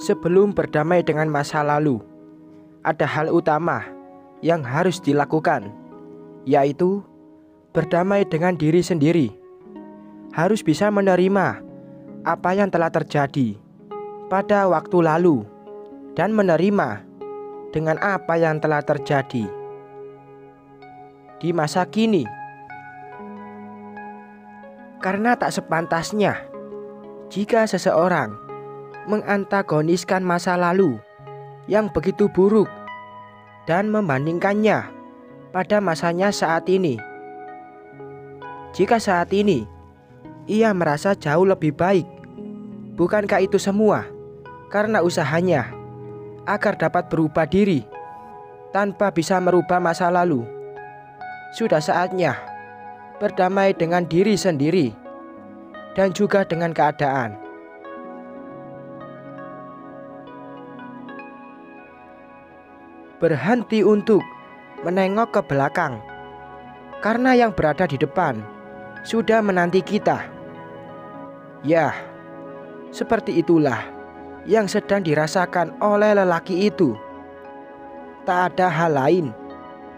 Sebelum berdamai dengan masa lalu, ada hal utama yang harus dilakukan, yaitu berdamai dengan diri sendiri. Harus bisa menerima apa yang telah terjadi pada waktu lalu dan menerima dengan apa yang telah terjadi di masa kini. Karena tak sepantasnya jika seseorang mengantagoniskan masa lalu yang begitu buruk dan membandingkannya pada masanya saat ini. Jika saat ini ia merasa jauh lebih baik, bukankah itu semua karena usahanya agar dapat berubah diri tanpa bisa merubah masa lalu? Sudah saatnya berdamai dengan diri sendiri dan juga dengan keadaan. Berhenti untuk menengok ke belakang, karena yang berada di depan sudah menanti kita. Ya, seperti itulah yang sedang dirasakan oleh lelaki itu. Tak ada hal lain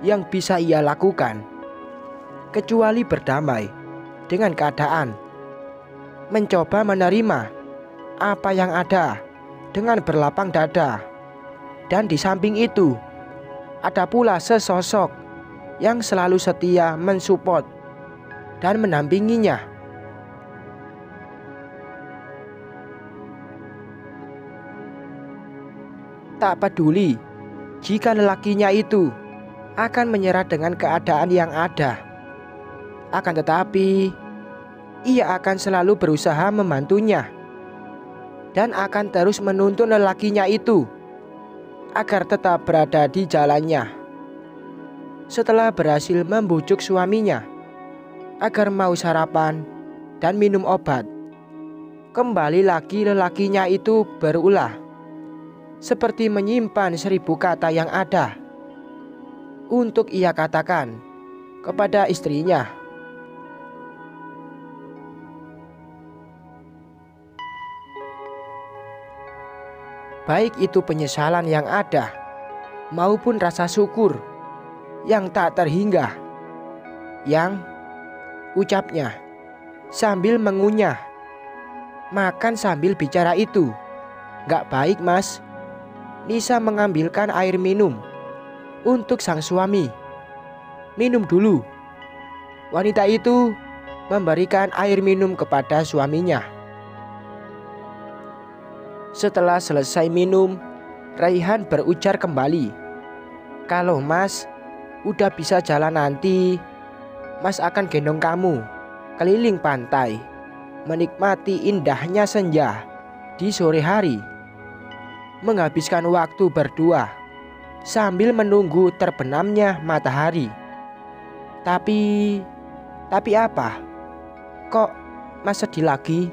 yang bisa ia lakukan kecuali berdamai dengan keadaan, mencoba menerima apa yang ada dengan berlapang dada. Dan di samping itu ada pula sesosok yang selalu setia mensupport dan mendampinginya. Tak peduli jika lelakinya itu akan menyerah dengan keadaan yang ada, akan tetapi ia akan selalu berusaha membantunya dan akan terus menuntun lelakinya itu agar tetap berada di jalannya. Setelah berhasil membujuk suaminya agar mau sarapan dan minum obat, kembali lagi lelakinya itu berulah, seperti menyimpan 1000 kata yang ada untuk ia katakan kepada istrinya. Baik itu penyesalan yang ada maupun rasa syukur yang tak terhingga, yang ucapnya sambil mengunyah makan sambil bicara itu. "Gak baik, Mas." Nisa mengambilkan air minum untuk sang suami. "Minum dulu." Wanita itu memberikan air minum kepada suaminya. Setelah selesai minum, Raihan berujar kembali, "Kalau Mas udah bisa jalan nanti, Mas akan gendong kamu keliling pantai, menikmati indahnya senja di sore hari, menghabiskan waktu berdua sambil menunggu terbenamnya matahari." Tapi apa? Kok Mas sedih lagi?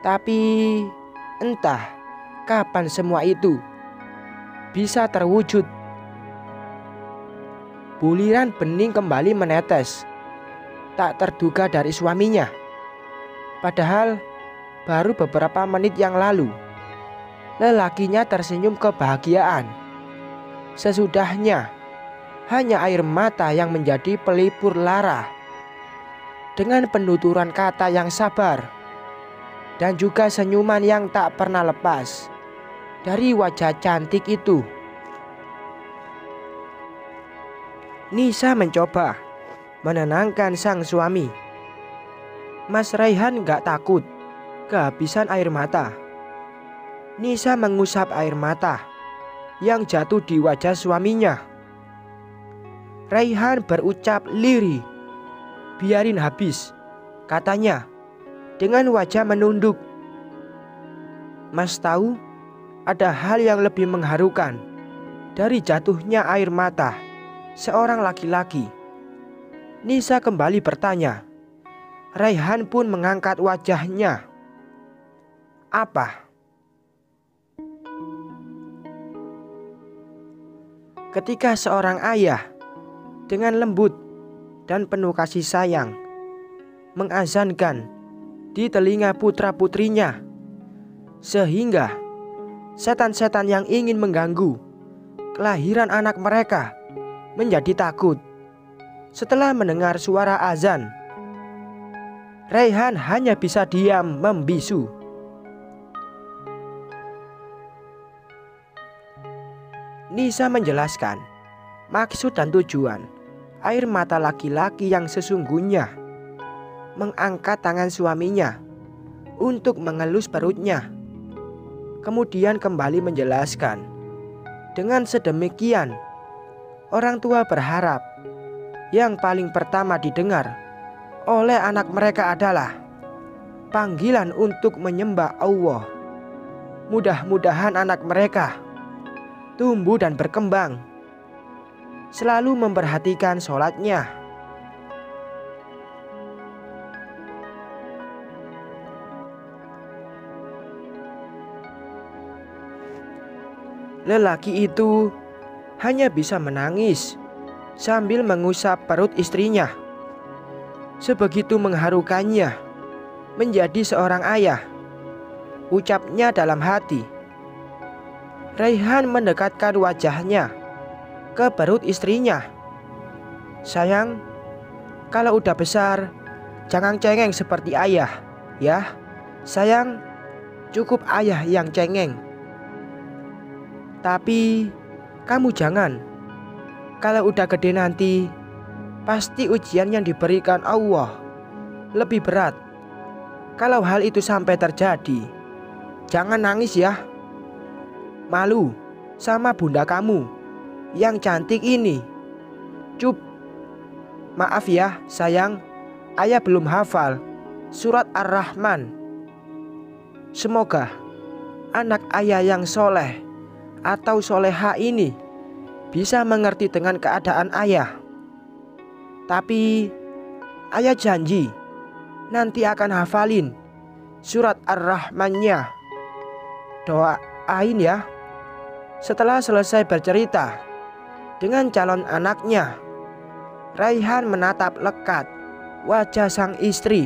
Tapi entah kapan semua itu bisa terwujud. Buliran bening kembali menetes tak terduga dari suaminya. Padahal baru beberapa menit yang lalu lelakinya tersenyum kebahagiaan. Sesudahnya hanya air mata yang menjadi pelipur lara. Dengan penuturan kata yang sabar dan juga senyuman yang tak pernah lepas dari wajah cantik itu, Nisa mencoba menenangkan sang suami. "Mas Raihan gak takut kehabisan air mata?" Nisa mengusap air mata yang jatuh di wajah suaminya. Raihan berucap lirih. "Biarin habis," katanya dengan wajah menunduk. "Mas tahu ada hal yang lebih mengharukan dari jatuhnya air mata seorang laki-laki?" Nisa kembali bertanya. Raihan pun mengangkat wajahnya. "Apa?" Ketika seorang ayah dengan lembut dan penuh kasih sayang mengazankan di telinga putra-putrinya, sehingga setan-setan yang ingin mengganggu kelahiran anak mereka menjadi takut setelah mendengar suara azan. Raihan hanya bisa diam membisu. Nisa menjelaskan maksud dan tujuan air mata laki-laki yang sesungguhnya. Mengangkat tangan suaminya untuk mengelus perutnya. Kemudian kembali menjelaskan, dengan sedemikian orang tua berharap yang paling pertama didengar oleh anak mereka adalah panggilan untuk menyembah Allah. Mudah-mudahan anak mereka tumbuh dan berkembang, selalu memperhatikan sholatnya. Lelaki itu hanya bisa menangis sambil mengusap perut istrinya. Sebegitu mengharukannya menjadi seorang ayah, ucapnya dalam hati. Raihan mendekatkan wajahnya ke perut istrinya. Sayang, kalau udah besar jangan cengeng seperti ayah, ya. Sayang, cukup ayah yang cengeng. Tapi kamu jangan. Kalau udah gede nanti pasti ujian yang diberikan Allah lebih berat. Kalau hal itu sampai terjadi, jangan nangis ya. Malu sama bunda kamu yang cantik ini. Cup. Maaf ya sayang, ayah belum hafal surat Ar-Rahman. Semoga anak ayah yang soleh atau soleha ini bisa mengerti dengan keadaan ayah. Tapi ayah janji nanti akan hafalin surat Ar-Rahmannya. Doain ya. Setelah selesai bercerita dengan calon anaknya, Raihan menatap lekat wajah sang istri.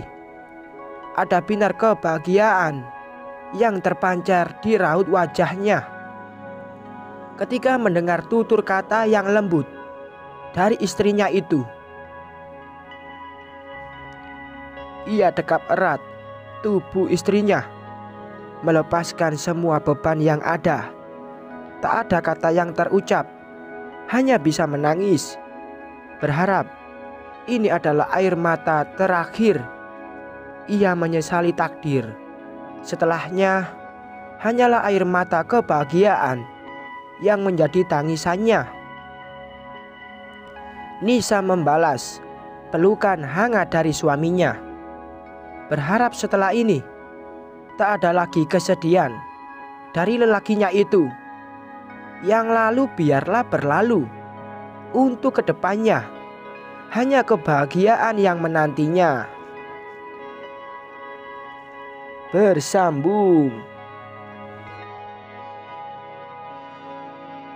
Ada binar kebahagiaan yang terpancar di raut wajahnya ketika mendengar tutur kata yang lembut dari istrinya itu. Ia dekap erat tubuh istrinya, melepaskan semua beban yang ada. Tak ada kata yang terucap, hanya bisa menangis, berharap ini adalah air mata terakhir. Ia menyesali takdir. Setelahnya hanyalah air mata kebahagiaan yang menjadi tangisannya. Nisa membalas pelukan hangat dari suaminya, berharap setelah ini tak ada lagi kesedihan dari lelakinya itu. Yang lalu biarlah berlalu. Untuk kedepannya hanya kebahagiaan yang menantinya. Bersambung.